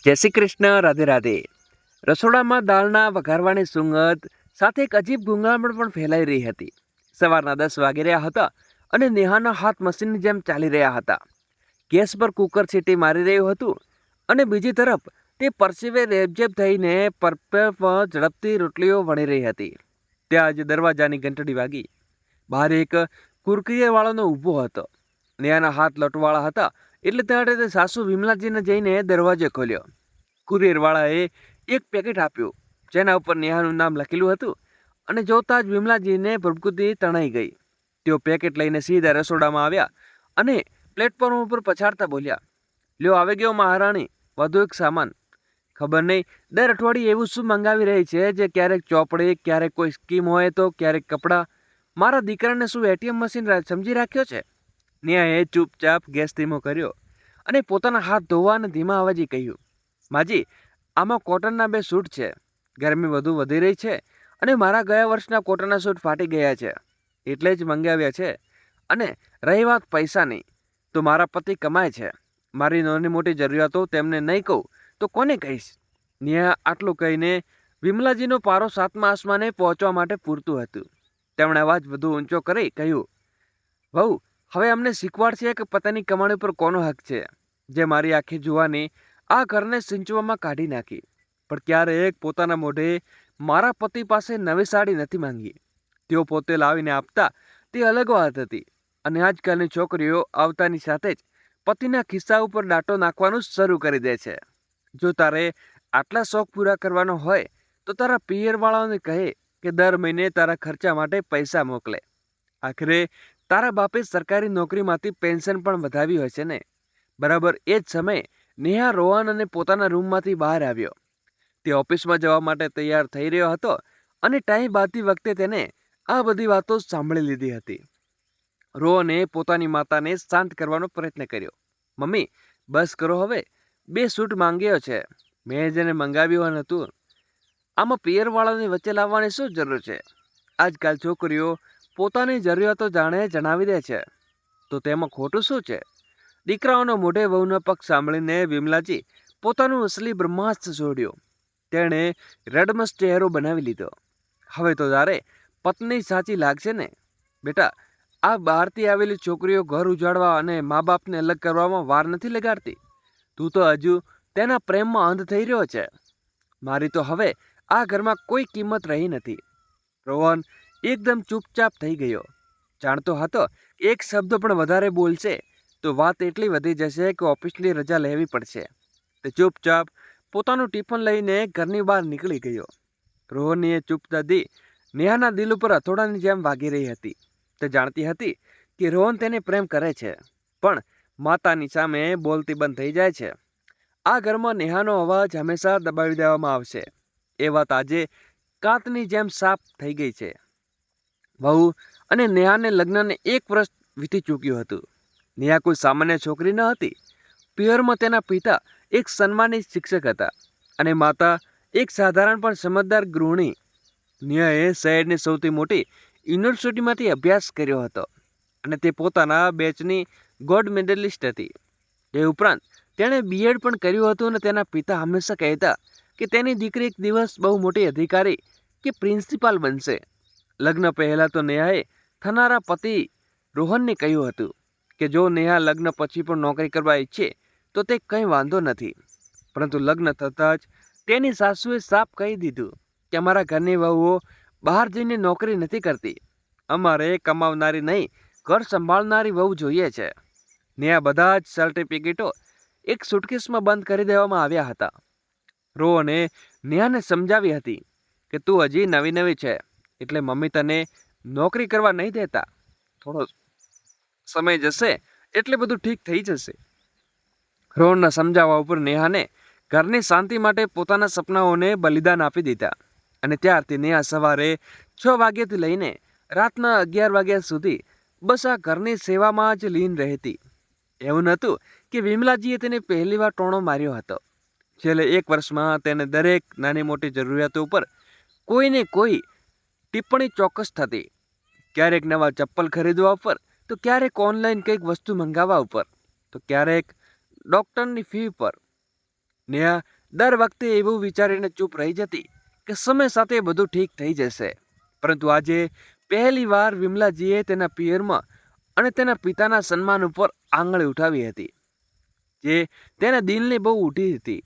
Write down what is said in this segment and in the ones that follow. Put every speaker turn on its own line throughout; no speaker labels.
જય શ્રી કૃષ્ણ. રાધે રાધે. રસોડામાં દાળના વઘારવાની સુગંધ સાથે એક અજીબ ગુંગામણ પણ ફેલાઈ રહી હતી. સવારના 10 વાગી રહ્યા હતા અને નેહાના હાથ મશીનની જેમ ચાલી રહ્યા હતા. ગેસ પર કુકર સીટી મારી રહ્યું હતું અને બીજી તરફ તે પરસેવે રેબઝેબ થઈને પરપેમાં ઝડપથી રોટલીઓ વણી રહી હતી. ત્યાં જ દરવાજાની ઘંટડી વાગી. બહાર એક કુરકરીવાળાનો ઊભો હતો. નેહાના હાથ લટવાળા હતા એટલે ત્યારે તે સાસુ વિમલાજીને જઈને દરવાજો ખોલ્યો. કુરિયરવાળાએ એક પેકેટ આપ્યું જેના ઉપર નેહાનું નામ લખેલું હતું અને જોતા જ વિમલાજીને ભભૂતિ તણાઈ ગઈ. તેઓ પેકેટ લઈને સીધા રસોડામાં આવ્યા અને પ્લેટફોર્મ ઉપર પછાડતા બોલ્યા, લ્યો આવી ગયો મહારાણી, વધુ એક સામાન. ખબર નહીં દર અઠવાડિયે એવું શું મંગાવી રહી છે જે ક્યારેક ચોપડી, ક્યારેક કોઈ સ્કીમ હોય તો ક્યારેક કપડાં. મારા દીકરાને શું એટીએમ મશીન સમજી રાખ્યો છે? નેહાએ ચૂપચાપ ગેસ ધીમો કર્યો અને પોતાના હાથ ધોવા અને ધીમા અવાજે કહ્યું, માજી, આમાં કોટનના 2 સૂટ છે. ગરમી વધુ વધી રહી છે અને મારા ગયા વર્ષના કોટનના સૂટ ફાટી ગયા છે એટલે જ મંગાવ્યા છે. અને રહી વાત પૈસાની, તો મારા પતિ કમાય છે. મારી નાની મોટી જરૂરિયાતો તેમને નહીં કહું તો કોને કહીશ? નેહા આટલું કહીને વિમલાજીનો પારો 7મા આસમાને પહોંચવા માટે પૂરતું હતું. તેમણે અવાજ વધુ ઊંચો કરી કહ્યું, વહુ, હવે અમને શીખવાડશે કે પતિની કમાણી પર કોનો હક છે, જે મારી આખી જુવાની આ ઘરને સિંચવામાં કાઢી નાખી. પણ ક્યારેક પોતાના મોઢે મારા પતિ પાસે નવી સાડી નથી માંગી. તેઓ પોતે લાવીને આપતા તે અલગ વાત હતી. અને આજકાલની છોકરીઓ આવતાની સાથે જ પતિના ખિસ્સા ઉપર દાંટો નાખવાનું શરૂ કરી દે છે. જો તારે આટલા શોખ પૂરા કરવાનો હોય તો તારા પિયરવાળાઓને કહે કે દર મહિને તારા ખર્ચા માટે પૈસા મોકલે. આખરે તારા બાપે સરકારી નોકરીમાંથી પેન્શન પણ વધાવી હોય છે ને. બરાબર એ જ સમયે નેહા રોહન અને પોતાના રૂમમાંથી બહાર આવ્યો. તે ઓફિસમાં જવા માટે તૈયાર થઈ રહ્યો હતો અને ટાઈમ બાંધતી વખતે તેને આ બધી વાતો સાંભળી લીધી હતી. રોહને પોતાની માતાને શાંત કરવાનો પ્રયત્ન કર્યો. મમ્મી, બસ કરો હવે. 2 સૂટ માંગ્યો છે. મેં જેને મંગાવ્યું હતું. આમાં પિયરવાળાની વચ્ચે લાવવાની શું જરૂર છે? આજકાલ છોકરીઓ પોતાની જરૂરિયાતો જણાવી દે છે તો તેમાં ખોટું શું છે? દીકરાઓનો મોઢે વહુનો પક્ષ સાંભળીને વિમલાજી પોતાનું અસલી બ્રહ્માસ્ત્ર છોડ્યો. તેણે રડમસ ચહેરો બનાવી લીધો. હવે તો તારે પત્ની સાચી લાગશે ને? બેટા, આ બહારથી આવેલી છોકરીઓ ઘર ઉજાડવા અને મા બાપને અલગ કરવામાં વાર નથી લગાડતી. તું તો હજુ તેના પ્રેમમાં અંધ થઈ રહ્યો છે. મારી તો હવે આ ઘરમાં કોઈ કિંમત રહી નથી. રોહન એકદમ ચૂપચાપ થઈ ગયો. જાણતો હતો એક શબ્દ પણ વધારે બોલશે તો વાત એટલી વધી જશે કે ઓફિસની રજા લેવી પડશે. તે ચૂપચાપ પોતાનું ટિફિન લઈને ઘરની બહાર નીકળી ગયો. રોહનની ચૂપચાપી નેહાના દિલ ઉપર હથોડાની જેમ વાગી રહી હતી. તે જાણતી હતી કે રોહન તેને પ્રેમ કરે છે, પણ માતાની સામે બોલતી બંધ થઈ જાય છે. આ ઘરમાં નેહાનો અવાજ હંમેશા દબાવી દેવામાં આવશે. એ વાત આજે કાંતની જેમ સાફ થઈ ગઈ છે. વહુ અને નેહાને લગ્નને 1 વર્ષ વીતી ચૂક્યું હતું. નેહા કોઈ સામાન્ય છોકરી ન હતી. પિયરમાં તેના પિતા એક સન્માનિત શિક્ષક હતા અને માતા એક સાધારણ પણ સમજદાર ગૃહિણી. નેહાએ શહેરની સૌથી મોટી યુનિવર્સિટીમાંથી અભ્યાસ કર્યો હતો અને તે પોતાના બેચની ગોલ્ડ મેડલિસ્ટ હતી. એ ઉપરાંત તેણે બીએડ પણ કર્યું હતું અને તેના પિતા હંમેશા કહેતા કે તેની દીકરી એક દિવસ બહુ મોટી અધિકારી કે પ્રિન્સિપાલ બનશે. લગ્ન પહેલાં તો નેહાએ થનારા પતિ રોહનને કહ્યું હતું કે જો નેહા લગ્ન પછી પણ નોકરી કરવા ઈચ્છે તો તે કંઈ વાંધો નથી. પરંતુ લગ્ન થતાં જ તેની સાસુએ સાફ કહી દીધું કે અમારા ઘરની વહુઓ બહાર જઈને નોકરી નથી કરતી. અમારે કમાવનારી નહીં, ઘર સંભાળનારી વહુ જોઈએ છે. નેહા બધા જ સર્ટિફિકેટો એક સુટકેસમાં બંધ કરી દેવામાં આવ્યા હતા. રોહને નેહાને સમજાવી હતી કે તું હજી નવી છે એટલે મમ્મી તને નોકરી કરવા નહીં દેતા. થોડો સમય જશે એટલે બધું ઠીક થઈ જશે. રોહનના સમજાવવા ઉપર નેહાને ઘરની શાંતિ માટે પોતાના સપનાઓને બલિદાન આપી દીધા અને ત્યારથી નેહા સવારે 6 વાગ્યાથી લઈને રાતના 11 વાગ્યા સુધી બસ આ ઘરની સેવામાં જ લીન રહેતી. એવું નહોતું કે વિમલાજીએ તેને પહેલીવાર ટોણો માર્યો હતો. છેલ્લે 1 વર્ષમાં તેને દરેક નાની મોટી જરૂરિયાતો ઉપર કોઈને કોઈ ટિપ્પણી ચોક્કસ થતી. ક્યારેક નવા ચપ્પલ ખરીદવા ઉપર, તો ક્યારેક ઓનલાઈન કંઈક વસ્તુ મંગાવવા ઉપર, તો ક્યારેક ડૉક્ટરની ફી પર. નેહા દર વખતે એવું વિચારીને ચૂપ રહી જતી કે સમય સાથે બધું ઠીક થઈ જશે. પરંતુ આજે પહેલી વાર વિમલાજીએ તેના પિયરમાં અને તેના પિતાના સન્માન ઉપર આંગળી ઉઠાવી હતી, જે તેના દિલને બહુ ઉઠી હતી.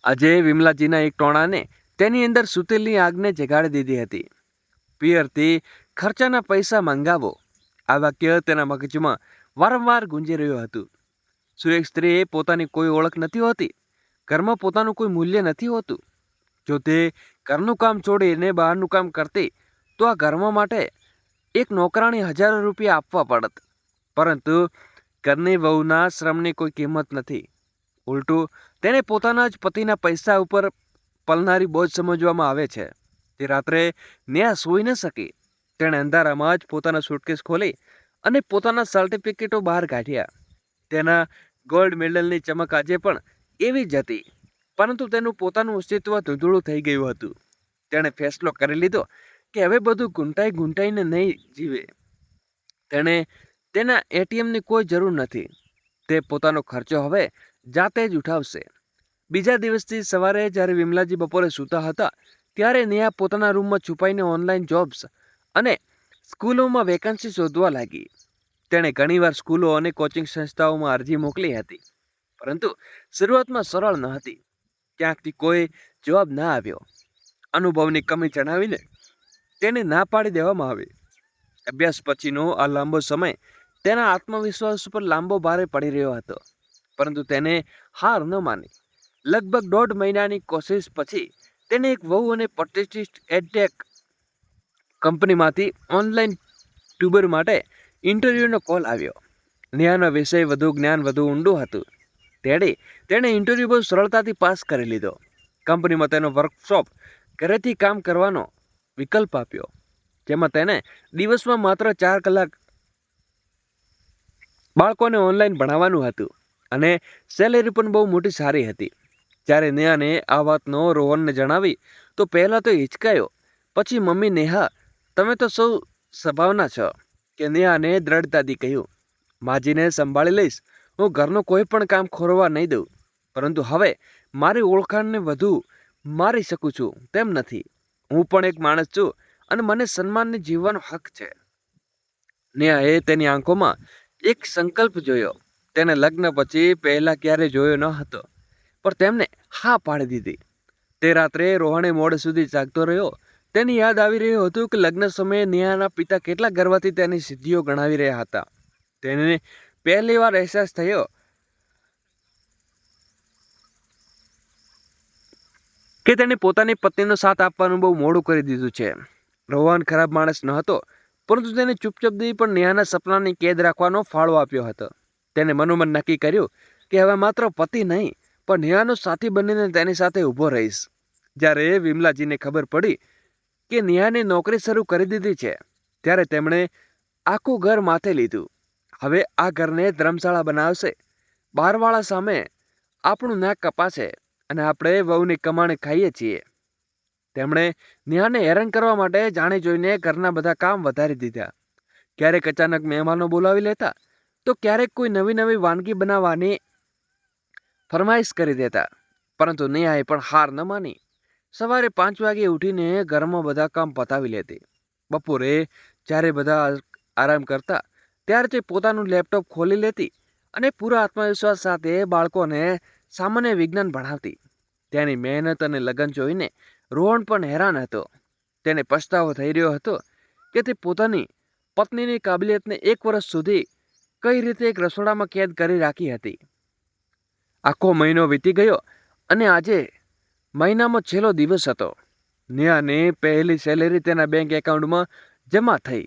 આજે વિમલાજીના એક ટોણાને તેની અંદર સૂતેલી આગને જગાડી દીધી હતી. પિયરથી ખર્ચાના પૈસા મંગાવો, આ વાક્ય તેના મગજમાં વારંવાર ગુંજી રહ્યું હતું. શું એક સ્ત્રીએ પોતાની કોઈ ઓળખ નથી હોતી? ઘરમાં પોતાનું કોઈ મૂલ્ય નથી હોતું? જો તે ઘરનું કામ છોડીને બહારનું કામ કરતી તો આ ઘરમાં માટે એક નોકરાણી હજારો રૂપિયા આપવા પડત. પરંતુ ઘરની વહુના શ્રમની કોઈ કિંમત નથી. ઉલટું તેને પોતાના જ પતિના પૈસા ઉપર પલનારી બોજ સમજવામાં આવે છે. તે રાત્રે નેહા સૂઈ ન શકી. તેણે અંધારામાં જ પોતાના સુટકેસ ખોલી અને પોતાના સર્ટિફિકેટો બહાર કાઢ્યા. તેના ગોલ્ડ મેડલની ચમક આજે પણ એવી જ હતી, પરંતુ તેનું પોતાનું અસ્તિત્વ ધૂંધળું થઈ ગયું હતું. તેણે ફેસલો કરી લીધો કે હવે બધું ગૂંટાઈને નહીં જીવે. તેણે તેના એટીએમની કોઈ જરૂર નથી. તે પોતાનો ખર્ચો હવે જાતે જ ઉઠાવશે. બીજા દિવસથી સવારે જ્યારે વિમલાજી બપોરે સૂતા હતા ત્યારે નેહા પોતાના રૂમમાં છુપાઈને ઓનલાઈન જોબ્સ અને સ્કૂલોમાં વેકન્સી શોધવા લાગી. તેણે ઘણીવાર સ્કૂલો અને કોચિંગ સંસ્થાઓમાં અરજી મોકલી હતી, પરંતુ શરૂઆતમાં સરળ ન હતી. ક્યાંકથી કોઈ જવાબ ના આવ્યો. અનુભવની કમી જણાવીને તેને ના પાડી દેવામાં આવી. અભ્યાસ પછીનો આ લાંબો સમય તેના આત્મવિશ્વાસ ઉપર લાંબો ભારે પડી રહ્યો હતો, પરંતુ તેને હાર ન માની. લગભગ 1.5 મહિનાની કોશિશ પછી તેને એક વહુ અને પ્રતિષ્ઠિત એડટેક કંપનીમાંથી ઓનલાઈન ટ્યુબર માટે ઇન્ટરવ્યૂનો કોલ આવ્યો. નેહાનો વિષય વધુ જ્ઞાન વધુ ઊંડું હતું. તેણે ઇન્ટરવ્યૂ બહુ સરળતાથી પાસ કરી લીધો. કંપનીમાં તેનો વર્કશોપ ઘરેથી કામ કરવાનો વિકલ્પ આપ્યો, જેમાં તેને દિવસમાં માત્ર 4 કલાક બાળકોને ઓનલાઈન ભણાવવાનું હતું અને સેલેરી પણ બહુ મોટી સારી હતી. જ્યારે નેહાને આ વાતનો રોહનને જણાવી તો પહેલાં તો હિચકાયો, પછી મમ્મી નેહા તમે તો સૌ સ્વભાવના છો કે નેહાને દ્રઢતાથી કહ્યું, માજીને સંભાળી લઈશ. હું ઘરનું કોઈ પણ કામ ખોરવા નહીં દઉં, પરંતુ હવે મારી ઓળખાણને વધુ મારી શકું છું તેમ નથી. હું પણ એક માણસ છું અને મને સન્માનને જીવવાનો હક છે. નેહાએ તેની આંખોમાં એક સંકલ્પ જોયો. તેને લગ્ન પછી પહેલા ક્યારે જોયો ન હતો, પણ તેમને હા પાડી દીધી. તે રાત્રે રોહણે મોડે સુધી જાગતો રહ્યો. તેની યાદ આવી રહ્યું હતું કે લગ્ન સમયે નેહાના પિતા કેટલા ગર્વથી તેની સિદ્ધિઓ ગણાવી રહ્યા હતા. તેને પહેલી વાર અહેસાસ થયો કે તેણે પોતાની પત્નીનો સાથ આપવાનું બહુ મોડું કરી દીધું છે. રોહન ખરાબ માણસ ન હતો, પરંતુ તેને ચૂપચાપથી પણ નેહાના સપનાની કેદ રાખવાનો ફાળો આપ્યો હતો. તેને મનોમન નક્કી કર્યું કે હવે માત્ર પતિ નહીં પણ નેહાનો સાથી બનીને તેની સાથે ઊભો રહીશ. જ્યારે વિમલાજીને ખબર પડી કે નેહાને નોકરી શરૂ કરી દીધી છે ત્યારે તેમણે આખું ઘર માથે લીધું. હવે આ ઘરને ધર્મશાળા બનાવશે. બહારવાળા સામે આપણું નાક કપાશે અને આપણે વહુની કમાણી ખાઈએ છીએ. તેમણે નેહાને હેરાન કરવા માટે જાણી જોઈને ઘરના બધા કામ વધારી દીધા. ક્યારેક અચાનક મહેમાનો બોલાવી લેતા તો ક્યારેક કોઈ નવી વાનગી બનાવવાની ફરમાઈશ કરી દેતા, પરંતુ નેહાએ પણ હાર ન માની. સવારે 5 વાગે ઉઠીને ઘરમાં બધા કામ પતાવી લેતી. બપોરે જ્યારે બધા આરામ કરતા ત્યારે તે પોતાનું લેપટોપ ખોલી લેતી અને પૂરા આત્મવિશ્વાસ સાથે બાળકોને સામાન્ય વિજ્ઞાન ભણાવતી. તેની મહેનત અને લગન જોઈને રોહન પણ હેરાન હતો. તેને પછતાવો થઈ રહ્યો હતો કે તે પોતાની પત્નીની કાબિલિયતને 1 વર્ષ સુધી કઈ રીતે એક રસોડામાં કેદ કરી રાખી હતી. આખો મહિનો વીતી ગયો અને આજે મહિનામાં છેલ્લો દિવસ હતો. નેહાને પહેલી સેલેરી તેના બેંક એકાઉન્ટમાં જમા થઈ.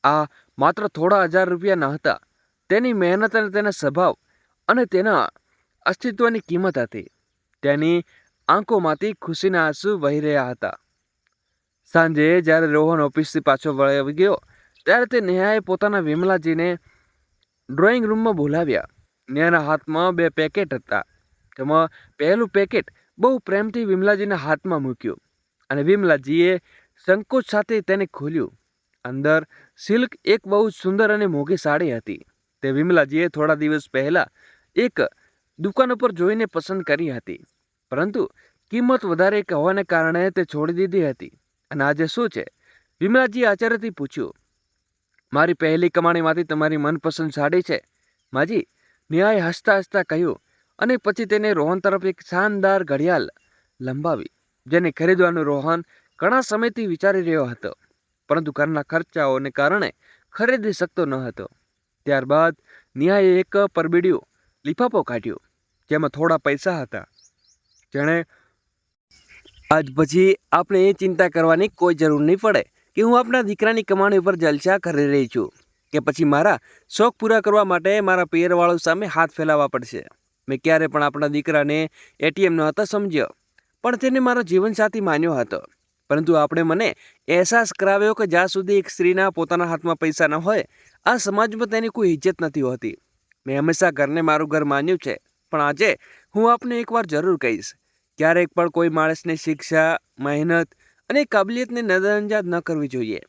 આ માત્ર થોડા હજાર રૂપિયા ન હતા. તેની મહેનત અને તેના સ્વભાવ અને તેના અસ્તિત્વની કિંમત હતી. તેની આંખોમાંથી ખુશીના આંસુ વહી રહ્યા હતા. સાંજે જ્યારે રોહન ઓફિસથી પાછો વળી ગયો ત્યારે તે નેહાએ પોતાના વિમલાજીને ડ્રોઈંગ રૂમમાં બોલાવ્યા. નેહાના હાથમાં 2 પેકેટ હતા. તેમાં પહેલું પેકેટ બહુ પ્રેમથી વિમલાજીના હાથમાં મૂક્યું અને વિમલાજીએ સંકોચ સાથે તેને ખોલ્યું. અંદર સિલ્ક એક બહુ સુંદર અને મોંઘી સાડી હતી. તે વિમલાજીએ થોડા દિવસ પહેલા એક દુકાન ઉપર જોઈને પસંદ કરી હતી, પરંતુ કિંમત વધારે હોવાને કારણે તે છોડી દીધી હતી. અને આજે શું છે? વિમલાજીએ આચાર્યથી પૂછ્યું. મારી પહેલી કમાણીમાંથી તમારી મનપસંદ સાડી છે, માજી, નેહાએ હસતા હસતા કહ્યું. અને પછી તેને રોહન તરફ એક શાનદાર ઘડિયાળ લંબાવી, જેને ખરીદવાનું રોહન ઘણા સમયથી વિચારી રહ્યો હતો, પરંતુ ઘરના ખર્ચાઓને કારણે ખરીદી શકતો ન હતો. ત્યારબાદ નેહાએ એક પરબીડિયું લિફાફો કાઢ્યો, જેમાં થોડા પૈસા હતા. જેણે આજ પછી આપણે એ ચિંતા કરવાની કોઈ જરૂર નહીં પડે કે હું આપણા દીકરાની કમાણી ઉપર જલસા કરી રહી છું, કે પછી મારા શોખ પૂરા કરવા માટે મારા પિયરવાળો સામે હાથ ફેલાવવા પડશે. મેં ક્યારે પણ આપણા દીકરાને એટીએમ ન હતો સમજ્યો, પણ તેને મારો જીવનસાથી માન્યો હતો. પરંતુ આપણે મને અહેસાસ કરાવ્યો કે જ્યાં સુધી એક સ્ત્રીના પોતાના હાથમાં પૈસા ન હોય, આ સમાજમાં તેની કોઈ ઇજ્જત નથી હોતી. મેં હંમેશા ઘરને મારું ઘર માન્યું છે, પણ આજે હું આપને એકવાર જરૂર કહીશ, ક્યારેક પણ કોઈ માણસની શિક્ષા, મહેનત અને કાબિલિયતને નજરઅંદાજ ન કરવી જોઈએ.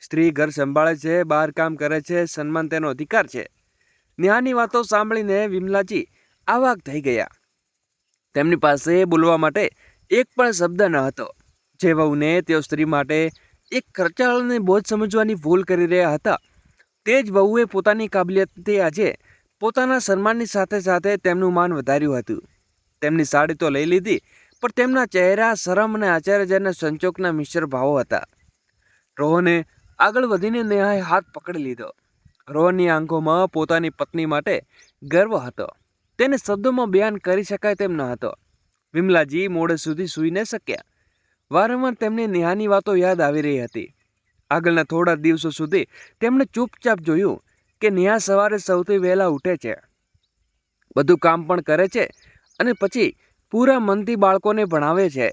સ્ત્રી ઘર સંભાળે છે, બહાર કામ કરે છે, સન્માન તેનો અધિકાર છે. નેહાની વાતો સાંભળીને વિમલાજી આવાક થઈ ગયા. તેમની પાસે બોલવા માટે એક પણ શબ્દ ન હતો. જે વહુને તેઓ સ્ત્રી માટે એક ખર્ચાળ અને બોજ સમજવાની ભૂલ કરી રહ્યા હતા, તે જ વહુએ પોતાની કાબિલિયતથી આજે પોતાના સન્માનની સાથે સાથે તેમનું માન વધાર્યું હતું. તેમની સાડી તો લઈ લીધી, પણ તેમના ચહેરા શરમ અને આચાર્યજનના સંચોકના મિશ્ર ભાવો હતા. રોહને આગળ વધીને નેહાએ હાથ પકડી લીધો. રોહનની આંખોમાં પોતાની પત્ની માટે ગર્વ હતો. તેને શબ્દોમાં બયાન કરી શકાય તેમ ન હતો. વિમલાજી મોડે સુધી સૂઈ ન શક્યા. વારંવાર તેમને નેહાની વાતો યાદ આવી રહી હતી. આગળના થોડા દિવસો સુધી તેમણે ચૂપચાપ જોયું કે નેહા સવારે સૌથી વહેલા ઉઠે છે, બધું કામ પણ કરે છે, અને પછી પૂરા મનથી બાળકોને ભણાવે છે.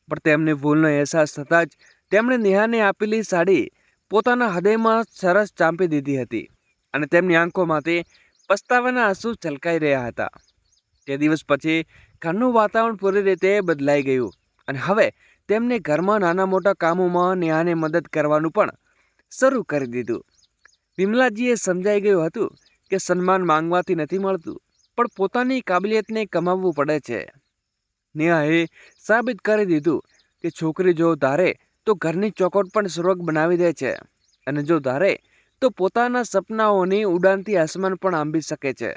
પણ તેમને ભૂલનો અહેસાસ થતાં જ તેમણે નેહાને આપેલી સાડી પોતાના હૃદયમાં સરસ ચાંપી દીધી હતી, અને તેમની આંખોમાંથી પસ્તાવાના આંસુ છલકાઈ રહ્યા હતા. તે દિવસ પછી ઘરનું વાતાવરણ પૂરી રીતે બદલાઈ ગયું, અને હવે તેમને ઘરમાં નાના મોટા કામોમાં નેહાને મદદ કરવાનું પણ શરૂ કરી દીધું. વિમલાજીએ સમજાઈ ગયું હતું કે સન્માન માંગવાથી નથી મળતું, પણ પોતાની કાબિલિયતને કમાવવું પડે છે. નેહાએ સાબિત કરી દીધું કે છોકરી જો ધારે તો ઘરની ચોખવટ પણ સ્વર્ગ બનાવી દે છે, અને જો ધારે તો પોતાના સપનાઓની ઉડાનથી આસમાન પણ આંબી શકે છે.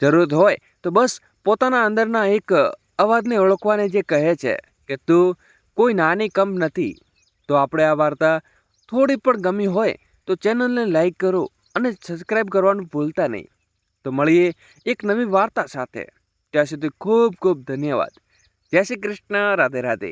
જરૂરત હોય તો બસ પોતાના અંદરના એક અવાજને ઓળખવાને જે કહે છે કે તું કોઈ નાની કમ નથી. તો આપણે આ વાર્તા થોડી પણ ગમી હોય તો ચેનલને લાઈક કરો અને સબસ્ક્રાઈબ કરવાનું ભૂલતા નહીં. તો મળીએ એક નવી વાર્તા સાથે. ત્યાં સુધી ખૂબ ખૂબ ધન્યવાદ. જય શ્રી કૃષ્ણ. રાધે રાધે.